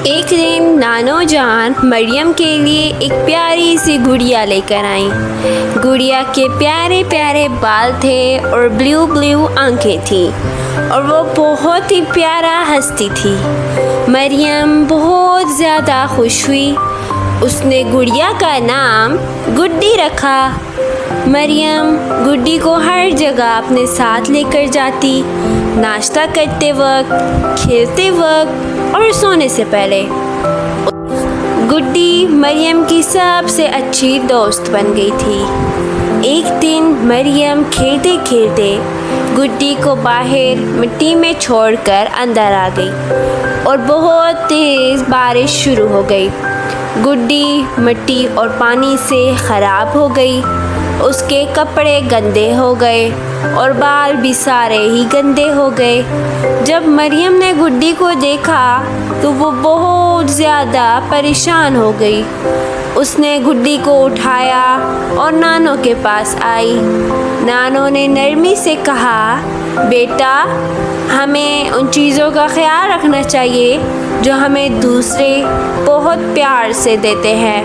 ایک دن نانو جان مریم کے لیے ایک پیاری سی گڑیا لے کر آئیں۔ گڑیا کے پیارے پیارے بال تھے اور بلیو بلیو آنکھیں تھیں اور وہ بہت ہی پیارا ہنستی تھی۔ مریم بہت زیادہ خوش ہوئی۔ اس نے گڑیا کا نام گڈی رکھا۔ مریم گڈی کو ہر جگہ اپنے ساتھ لے کر جاتی، ناشتہ کرتے وقت، کھیلتے وقت اور سونے سے پہلے۔ گڈی مریم کی سب سے اچھی دوست بن گئی تھی۔ ایک دن مریم کھیلتے کھیلتے گڈی کو باہر مٹی میں چھوڑ کر اندر آ گئی اور بہت تیز بارش شروع ہو گئی۔ گڈی مٹی اور پانی سے خراب ہو گئی، اس کے کپڑے گندے ہو گئے اور بال بھی سارے ہی گندے ہو گئے۔ جب مریم نے گڈی کو دیکھا تو وہ بہت زیادہ پریشان ہو گئی۔ اس نے گڈی کو اٹھایا اور نانو کے پاس آئی۔ نانو نے نرمی سے کہا، بیٹا، ہمیں ان چیزوں کا خیال رکھنا چاہیے جو ہمیں دوسرے بہت پیار سے دیتے ہیں۔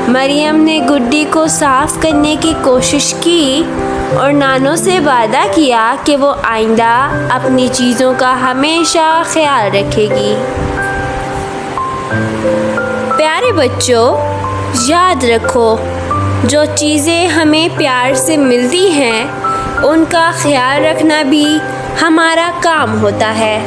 مریم نے گڈی کو صاف کرنے کی کوشش کی اور نانو سے وعدہ کیا کہ وہ آئندہ اپنی چیزوں کا ہمیشہ خیال رکھے گی۔ پیارے بچوں، یاد رکھو، جو چیزیں ہمیں پیار سے ملتی ہیں ان کا خیال رکھنا بھی ہمارا کام ہوتا ہے۔